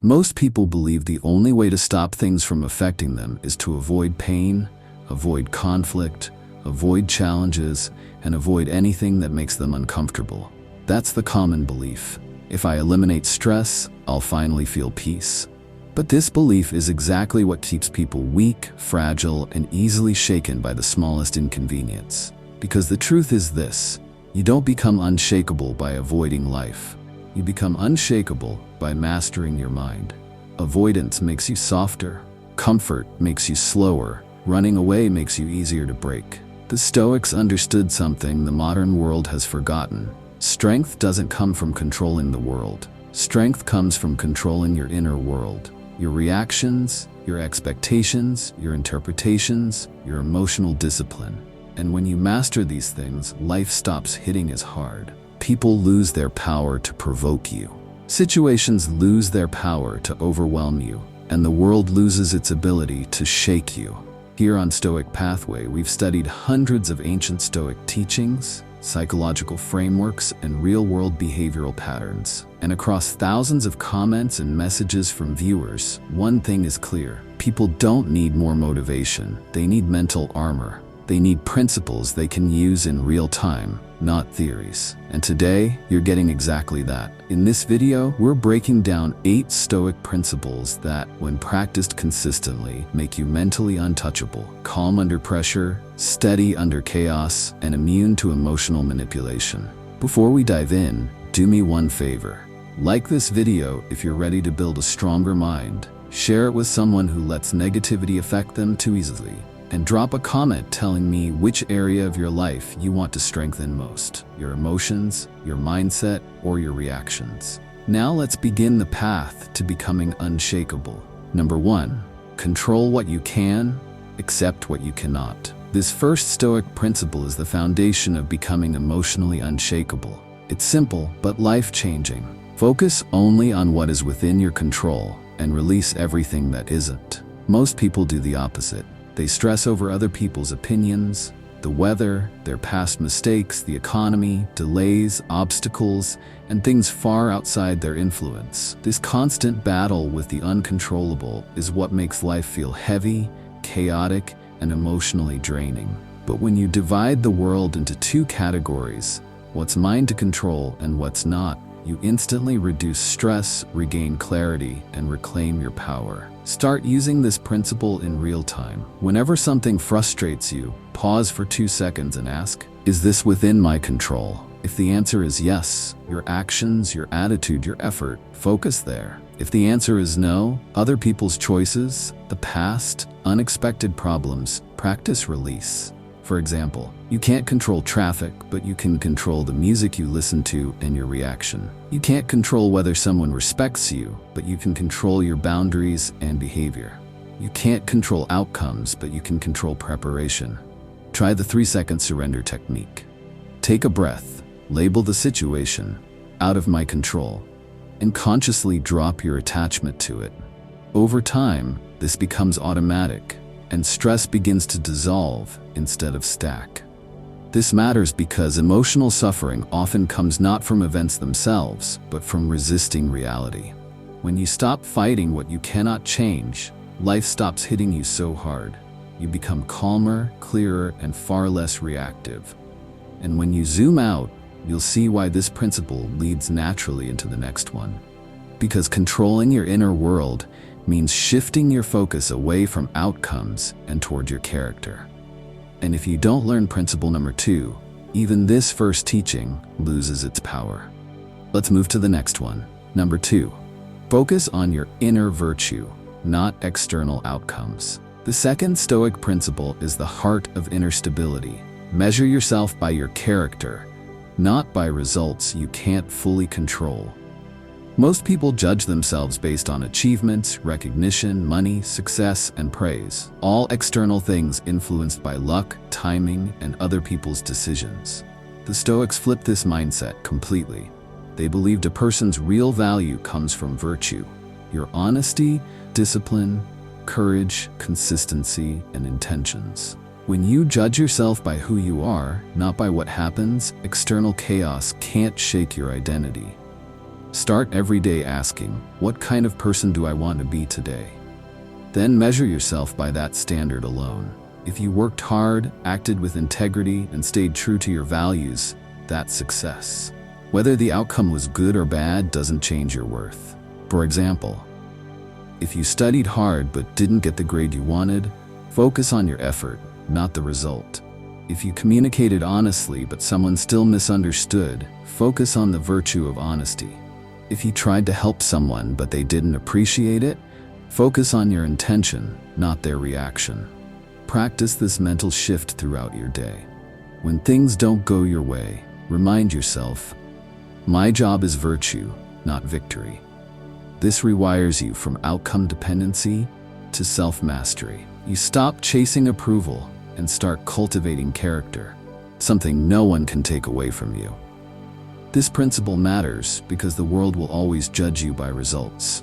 Most people believe the only way to stop things from affecting them is to avoid pain, avoid conflict, avoid challenges, and avoid anything that makes them uncomfortable. That's the common belief. If I eliminate stress, I'll finally feel peace. But this belief is exactly what keeps people weak, fragile, and easily shaken by the smallest inconvenience. Because the truth is this: you don't become unshakable by avoiding life. You become unshakable by mastering your mind. Avoidance makes you softer. Comfort makes you slower. Running away makes you easier to break. The Stoics understood something the modern world has forgotten. Strength doesn't come from controlling the world. Strength comes from controlling your inner world. Your reactions, your expectations, your interpretations, your emotional discipline. And when you master these things, life stops hitting as hard. People lose their power to provoke you. Situations lose their power to overwhelm you, and the world loses its ability to shake you. Here on Stoic Pathway, we've studied hundreds of ancient Stoic teachings, psychological frameworks, and real-world behavioral patterns. And across thousands of comments and messages from viewers, one thing is clear: people don't need more motivation. They need mental armor. They need principles they can use in real time, not theories. And today, you're getting exactly that. In this video, we're breaking down 8 Stoic principles that, when practiced consistently, make you mentally untouchable, calm under pressure, steady under chaos, and immune to emotional manipulation. Before we dive in, do me one favor. Like this video if you're ready to build a stronger mind. Share it with someone who lets negativity affect them too easily. And drop a comment telling me which area of your life you want to strengthen most: your emotions, your mindset, or your reactions. Now let's begin the path to becoming unshakable. Number 1, control what you can, accept what you cannot. This first Stoic principle is the foundation of becoming emotionally unshakable. It's simple, but life-changing. Focus only on what is within your control and release everything that isn't. Most people do the opposite. They stress over other people's opinions, the weather, their past mistakes, the economy, delays, obstacles, and things far outside their influence. This constant battle with the uncontrollable is what makes life feel heavy, chaotic, and emotionally draining. But when you divide the world into 2 categories, what's mine to control and what's not, you instantly reduce stress, regain clarity, and reclaim your power. Start using this principle in real time. Whenever something frustrates you, pause for 2 seconds and ask, is this within my control? If the answer is yes, your actions, your attitude, your effort, focus there. If the answer is no, other people's choices, the past, unexpected problems, practice release. For example, you can't control traffic, but you can control the music you listen to and your reaction. You can't control whether someone respects you, but you can control your boundaries and behavior. You can't control outcomes, but you can control preparation. Try the 3-second surrender technique. Take a breath, label the situation, out of my control, and consciously drop your attachment to it. Over time, this becomes automatic, and stress begins to dissolve instead of stack. This matters because emotional suffering often comes not from events themselves, but from resisting reality. When you stop fighting what you cannot change, life stops hitting you so hard. You become calmer, clearer, and far less reactive. And when you zoom out, you'll see why this principle leads naturally into the next one. Because controlling your inner world means shifting your focus away from outcomes and toward your character. And if you don't learn principle number 2, even this first teaching loses its power. Let's move to the next one. Number 2, focus on your inner virtue, not external outcomes. The second Stoic principle is the heart of inner stability. Measure yourself by your character, not by results you can't fully control. Most people judge themselves based on achievements, recognition, money, success, and praise, all external things influenced by luck, timing, and other people's decisions. The Stoics flipped this mindset completely. They believed a person's real value comes from virtue, your honesty, discipline, courage, consistency, and intentions. When you judge yourself by who you are, not by what happens, external chaos can't shake your identity. Start every day asking, what kind of person do I want to be today? Then measure yourself by that standard alone. If you worked hard, acted with integrity, and stayed true to your values, that's success. Whether the outcome was good or bad doesn't change your worth. For example, if you studied hard but didn't get the grade you wanted, focus on your effort, not the result. If you communicated honestly but someone still misunderstood, focus on the virtue of honesty. If you tried to help someone but they didn't appreciate it, focus on your intention, not their reaction. Practice this mental shift throughout your day. When things don't go your way, remind yourself, my job is virtue, not victory. This rewires you from outcome dependency to self-mastery. You stop chasing approval and start cultivating character, something no one can take away from you. This principle matters because the world will always judge you by results.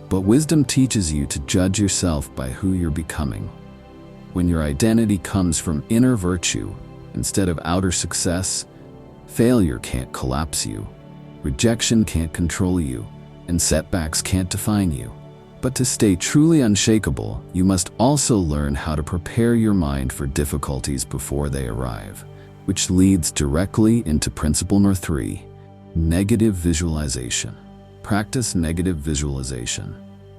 But wisdom teaches you to judge yourself by who you're becoming. When your identity comes from inner virtue instead of outer success, failure can't collapse you, rejection can't control you, and setbacks can't define you. But to stay truly unshakable, you must also learn how to prepare your mind for difficulties before they arrive, which leads directly into principle number 3, negative visualization. Practice negative visualization.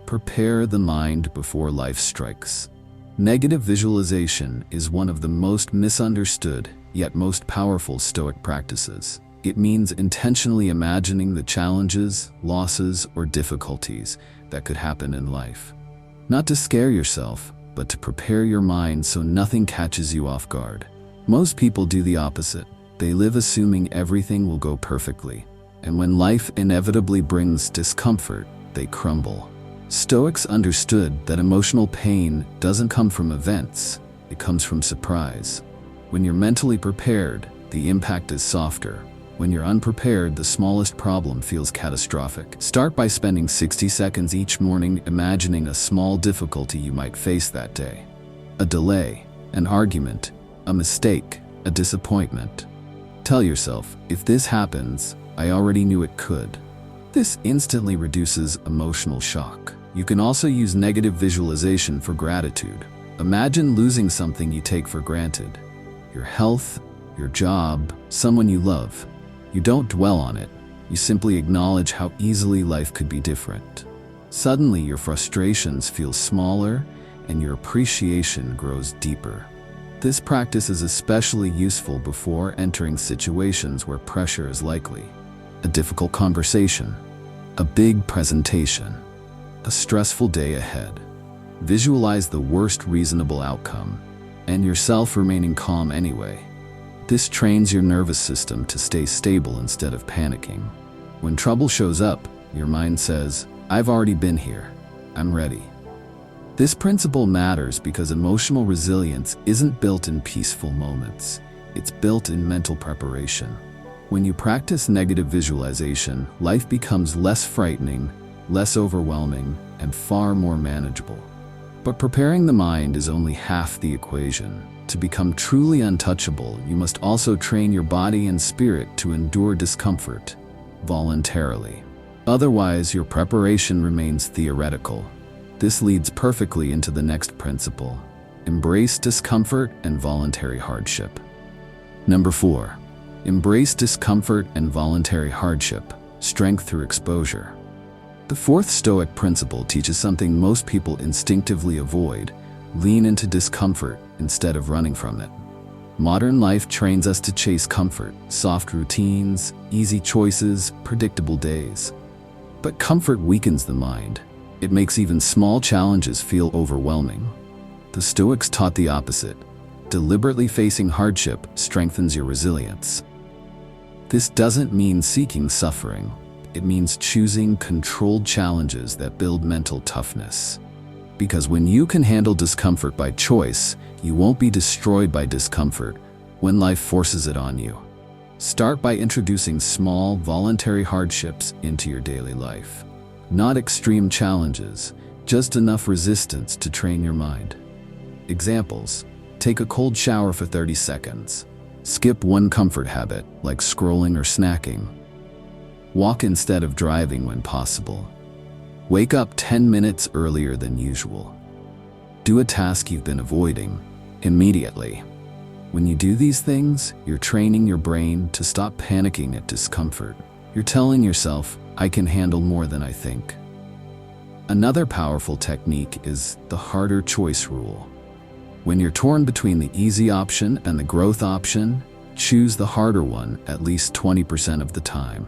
Prepare the mind before life strikes. Negative visualization is one of the most misunderstood, yet most powerful Stoic practices. It means intentionally imagining the challenges, losses, or difficulties that could happen in life. Not to scare yourself, but to prepare your mind so nothing catches you off guard. Most people do the opposite. They live assuming everything will go perfectly, and when life inevitably brings discomfort, they crumble. Stoics understood that emotional pain doesn't come from events, it comes from surprise. When you're mentally prepared, the impact is softer. When you're unprepared, the smallest problem feels catastrophic. Start by spending 60 seconds each morning imagining a small difficulty you might face that day. A delay, an argument, a mistake, a disappointment. Tell yourself, if this happens, I already knew it could. This instantly reduces emotional shock. You can also use negative visualization for gratitude. Imagine losing something you take for granted. Your health, your job, someone you love. You don't dwell on it. You simply acknowledge how easily life could be different. Suddenly, your frustrations feel smaller and your appreciation grows deeper. This practice is especially useful before entering situations where pressure is likely. A difficult conversation, a big presentation, a stressful day ahead. Visualize the worst reasonable outcome, and yourself remaining calm anyway. This trains your nervous system to stay stable instead of panicking. When trouble shows up, your mind says, I've already been here. I'm ready. This principle matters because emotional resilience isn't built in peaceful moments. It's built in mental preparation. When you practice negative visualization, life becomes less frightening, less overwhelming, and far more manageable. But preparing the mind is only half the equation. To become truly untouchable, you must also train your body and spirit to endure discomfort voluntarily. Otherwise, your preparation remains theoretical. This leads perfectly into the next principle: embrace discomfort and voluntary hardship. Number 4. Embrace discomfort and voluntary hardship, strength through exposure. The fourth Stoic principle teaches something most people instinctively avoid: lean into discomfort instead of running from it. Modern life trains us to chase comfort, soft routines, easy choices, predictable days. But comfort weakens the mind. It makes even small challenges feel overwhelming. The Stoics taught the opposite. Deliberately facing hardship strengthens your resilience. This doesn't mean seeking suffering. It means choosing controlled challenges that build mental toughness. Because when you can handle discomfort by choice, you won't be destroyed by discomfort when life forces it on you. Start by introducing small, voluntary hardships into your daily life. Not extreme challenges, just enough resistance to train your mind. Examples: take a cold shower for 30 seconds. Skip one comfort habit, like scrolling or snacking. Walk instead of driving when possible. Wake up 10 minutes earlier than usual. Do a task you've been avoiding immediately. When you do these things, you're training your brain to stop panicking at discomfort. You're telling yourself, I can handle more than I think. Another powerful technique is the harder choice rule. When you're torn between the easy option and the growth option, choose the harder one at least 20% of the time.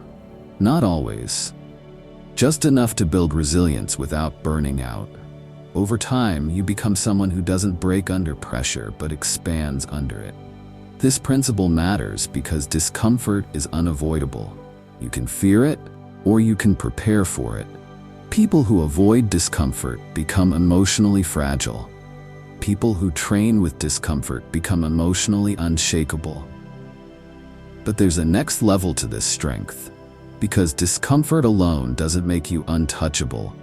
Not always. Just enough to build resilience without burning out. Over time, you become someone who doesn't break under pressure but expands under it. This principle matters because discomfort is unavoidable. You can fear it, or you can prepare for it. People who avoid discomfort become emotionally fragile. People who train with discomfort become emotionally unshakable. But there's a next level to this strength, because discomfort alone doesn't make you untouchable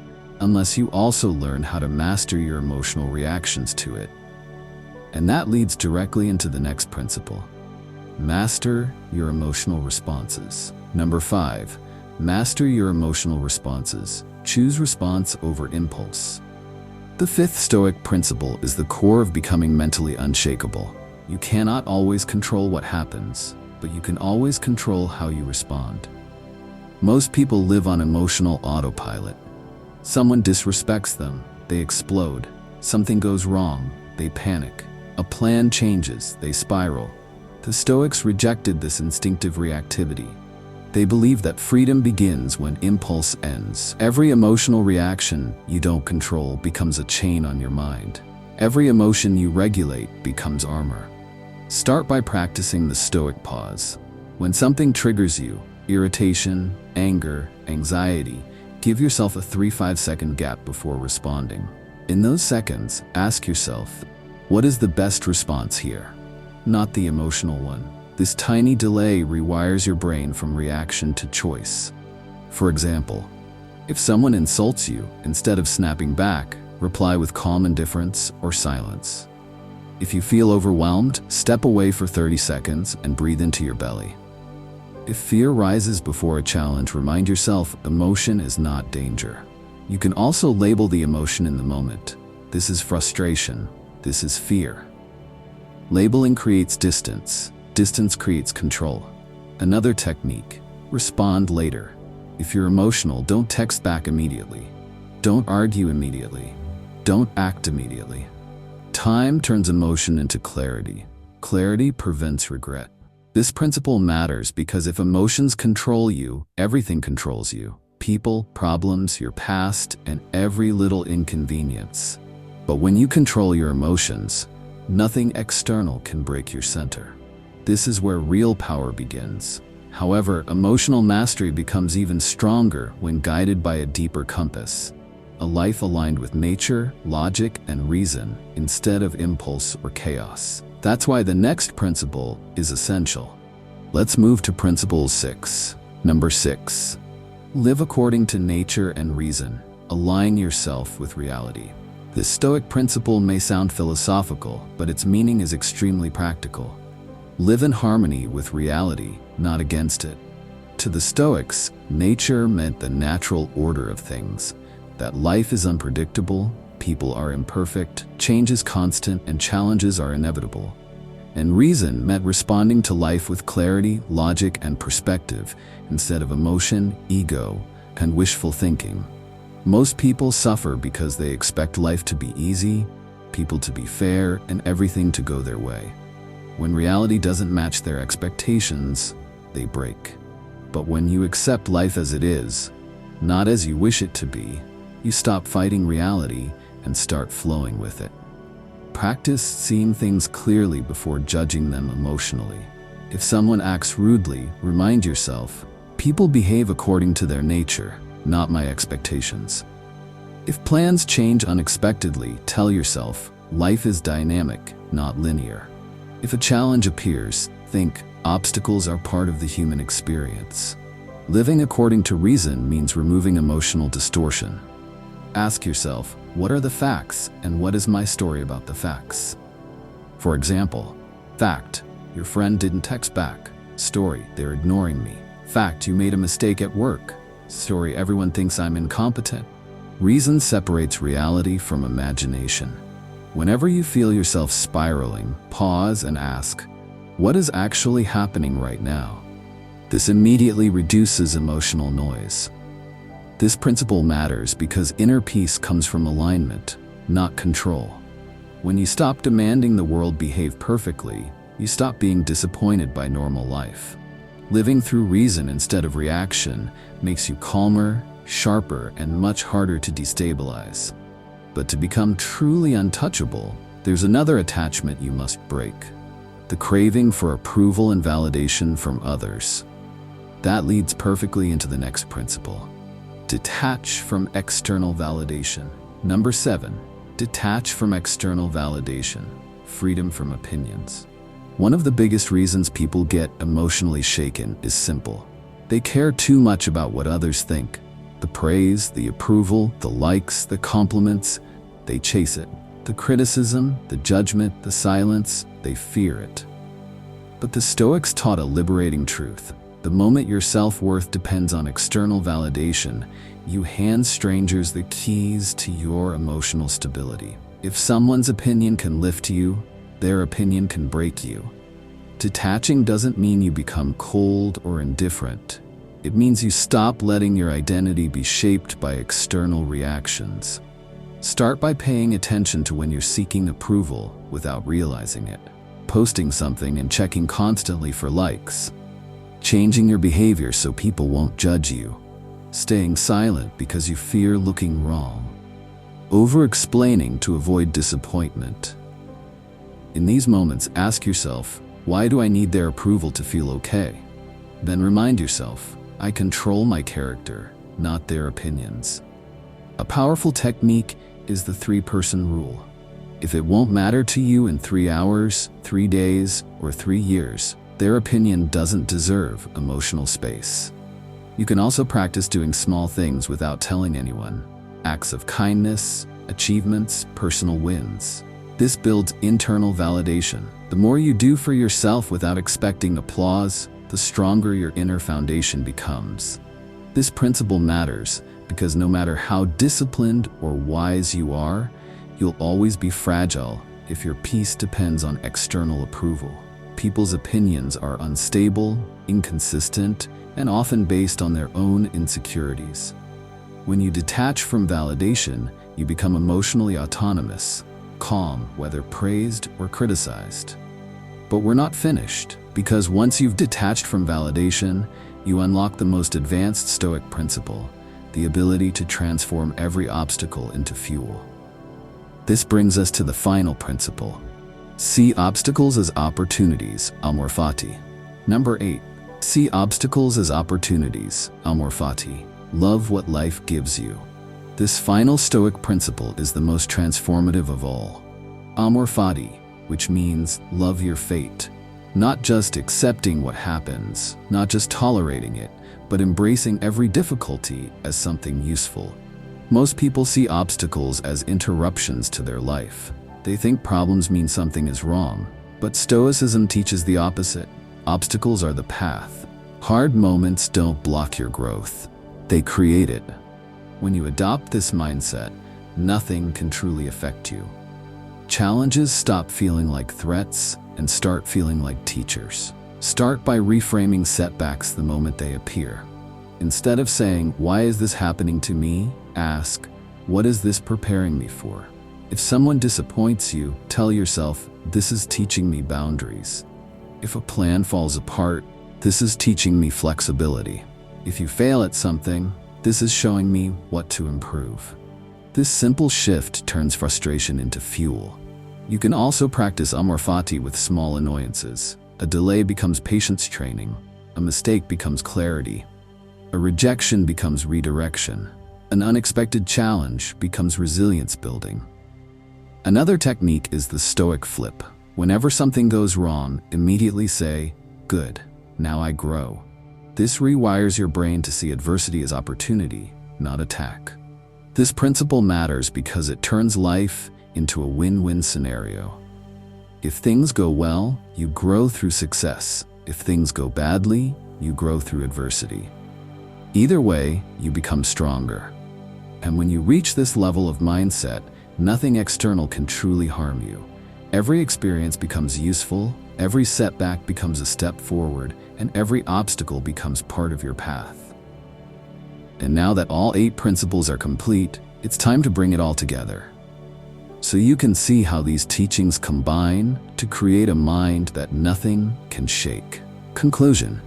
unless you also learn how to master your emotional reactions to it. And that leads directly into the next principle. Master your emotional responses. Number 5, master your emotional responses. Choose response over impulse. The fifth Stoic principle is the core of becoming mentally unshakable. You cannot always control what happens, but you can always control how you respond. Most people live on emotional autopilot. Someone disrespects them, they explode. Something goes wrong, they panic. A plan changes, they spiral. The Stoics rejected this instinctive reactivity. They believe that freedom begins when impulse ends. Every emotional reaction you don't control becomes a chain on your mind. Every emotion you regulate becomes armor. Start by practicing the Stoic pause. When something triggers you, irritation, anger, anxiety, give yourself a 3-5 second gap before responding. In those seconds, ask yourself, what is the best response here? Not the emotional one. This tiny delay rewires your brain from reaction to choice. For example, if someone insults you, instead of snapping back, reply with calm indifference or silence. If you feel overwhelmed, step away for 30 seconds and breathe into your belly. If fear rises before a challenge, remind yourself emotion is not danger. You can also label the emotion in the moment. This is frustration. This is fear. Labeling creates distance. Distance creates control. Another technique, respond later. If you're emotional, don't text back immediately. Don't argue immediately. Don't act immediately. Time turns emotion into clarity. Clarity prevents regret. This principle matters because if emotions control you, everything controls you. People, problems, your past, and every little inconvenience. But when you control your emotions, nothing external can break your center. This is where real power begins. However, emotional mastery becomes even stronger when guided by a deeper compass. A life aligned with nature, logic, and reason, instead of impulse or chaos. That's why the next principle is essential. Let's move to principle 6. Number 6. Live according to nature and reason. Align yourself with reality. This Stoic principle may sound philosophical, but its meaning is extremely practical. Live in harmony with reality, not against it. To the Stoics, nature meant the natural order of things, that life is unpredictable, people are imperfect, change is constant, and challenges are inevitable. And reason meant responding to life with clarity, logic, and perspective, instead of emotion, ego, and wishful thinking. Most people suffer because they expect life to be easy, people to be fair, and everything to go their way. When reality doesn't match their expectations, they break. But when you accept life as it is, not as you wish it to be, you stop fighting reality and start flowing with it. Practice seeing things clearly before judging them emotionally. If someone acts rudely, remind yourself, people behave according to their nature, not my expectations. If plans change unexpectedly, tell yourself, life is dynamic, not linear. If a challenge appears, think, obstacles are part of the human experience. Living according to reason means removing emotional distortion. Ask yourself, what are the facts and what is my story about the facts? For example, fact, your friend didn't text back. Story, they're ignoring me. Fact, you made a mistake at work. Story, everyone thinks I'm incompetent. Reason separates reality from imagination. Whenever you feel yourself spiraling, pause and ask, what is actually happening right now? This immediately reduces emotional noise. This principle matters because inner peace comes from alignment, not control. When you stop demanding the world behave perfectly, you stop being disappointed by normal life. Living through reason instead of reaction makes you calmer, sharper, and much harder to destabilize. But to become truly untouchable, there's another attachment you must break: the craving for approval and validation from others. That leads perfectly into the next principle: detach from external validation. Number 7, detach from external validation, freedom from opinions. One of the biggest reasons people get emotionally shaken is simple. They care too much about what others think. The praise, the approval, the likes, the compliments, they chase it. The criticism, the judgment, the silence, they fear it. But the Stoics taught a liberating truth. The moment your self-worth depends on external validation, you hand strangers the keys to your emotional stability. If someone's opinion can lift you, their opinion can break you. Detaching doesn't mean you become cold or indifferent. It means you stop letting your identity be shaped by external reactions. Start by paying attention to when you're seeking approval without realizing it. Posting something and checking constantly for likes. Changing your behavior so people won't judge you. Staying silent because you fear looking wrong. Over-explaining to avoid disappointment. In these moments, ask yourself, why do I need their approval to feel okay? Then remind yourself, I control my character, not their opinions. A powerful technique is the 3-person rule. If it won't matter to you in 3 hours, 3 days, or 3 years, their opinion doesn't deserve emotional space. You can also practice doing small things without telling anyone. Acts of kindness, achievements, personal wins. This builds internal validation. The more you do for yourself without expecting applause, the stronger your inner foundation becomes. This principle matters because no matter how disciplined or wise you are, you'll always be fragile if your peace depends on external approval. People's opinions are unstable, inconsistent, and often based on their own insecurities. When you detach from validation, you become emotionally autonomous, calm whether praised or criticized. But we're not finished, because once you've detached from validation, you unlock the most advanced Stoic principle, the ability to transform every obstacle into fuel. This brings us to the final principle. See obstacles as opportunities, amor fati. Number 8. See obstacles as opportunities, amor fati. Love what life gives you. This final Stoic principle is the most transformative of all. Amor fati, which means love your fate. Not just accepting what happens, not just tolerating it, but embracing every difficulty as something useful. Most people see obstacles as interruptions to their life. They think problems mean something is wrong, but Stoicism teaches the opposite. Obstacles are the path. Hard moments don't block your growth. They create it. When you adopt this mindset, nothing can truly affect you. Challenges stop feeling like threats and start feeling like teachers. Start by reframing setbacks the moment they appear. Instead of saying, "Why is this happening to me?" ask, "What is this preparing me for?" If someone disappoints you, tell yourself, "This is teaching me boundaries." If a plan falls apart, "This is teaching me flexibility." If you fail at something, "This is showing me what to improve." This simple shift turns frustration into fuel. You can also practice amor fati with small annoyances. A delay becomes patience training. A mistake becomes clarity. A rejection becomes redirection. An unexpected challenge becomes resilience building. Another technique is the Stoic flip. Whenever something goes wrong, immediately say, "Good, now I grow." This rewires your brain to see adversity as opportunity, not attack. This principle matters because it turns life into a win-win scenario. If things go well, you grow through success. If things go badly, you grow through adversity. Either way, you become stronger. And when you reach this level of mindset, nothing external can truly harm you. Every experience becomes useful, every setback becomes a step forward, and every obstacle becomes part of your path. And now that all 8 principles are complete, it's time to bring it all together. So you can see how these teachings combine to create a mind that nothing can shake. Conclusion.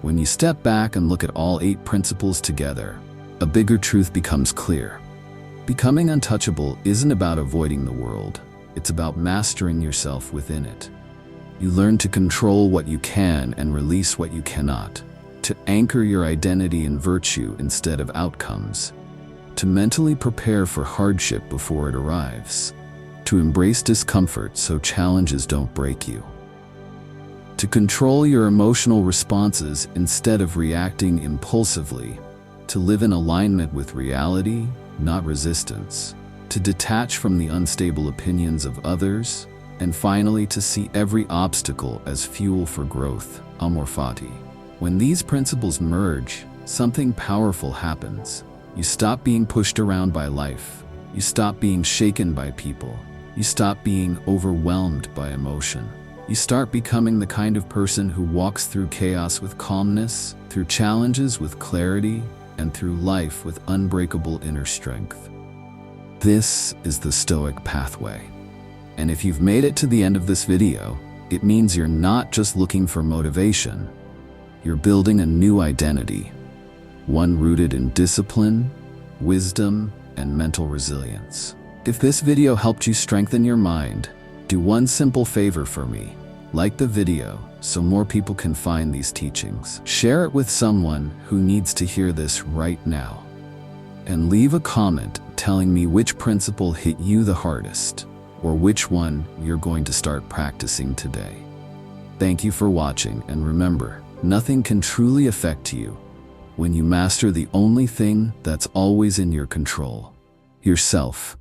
When you step back and look at all 8 principles together, a bigger truth becomes clear. Becoming untouchable isn't about avoiding the world. It's about mastering yourself within it. You learn to control what you can and release what you cannot, to anchor your identity in virtue instead of outcomes, to mentally prepare for hardship before it arrives, to embrace discomfort so challenges don't break you, to control your emotional responses instead of reacting impulsively, to live in alignment with reality, not resistance, to detach from the unstable opinions of others, and finally to see every obstacle as fuel for growth, amor fati. When these principles merge, something powerful happens. You stop being pushed around by life. You stop being shaken by people. You stop being overwhelmed by emotion. You start becoming the kind of person who walks through chaos with calmness, through challenges with clarity, and through life with unbreakable inner strength. This is the Stoic Pathway. And if you've made it to the end of this video, it means you're not just looking for motivation. You're building a new identity, one rooted in discipline, wisdom, and mental resilience. If this video helped you strengthen your mind, do one simple favor for me. Like the video so more people can find these teachings. Share it with someone who needs to hear this right now. And leave a comment telling me which principle hit you the hardest, or which one you're going to start practicing today. Thank you for watching, and remember, nothing can truly affect you when you master the only thing that's always in your control: yourself.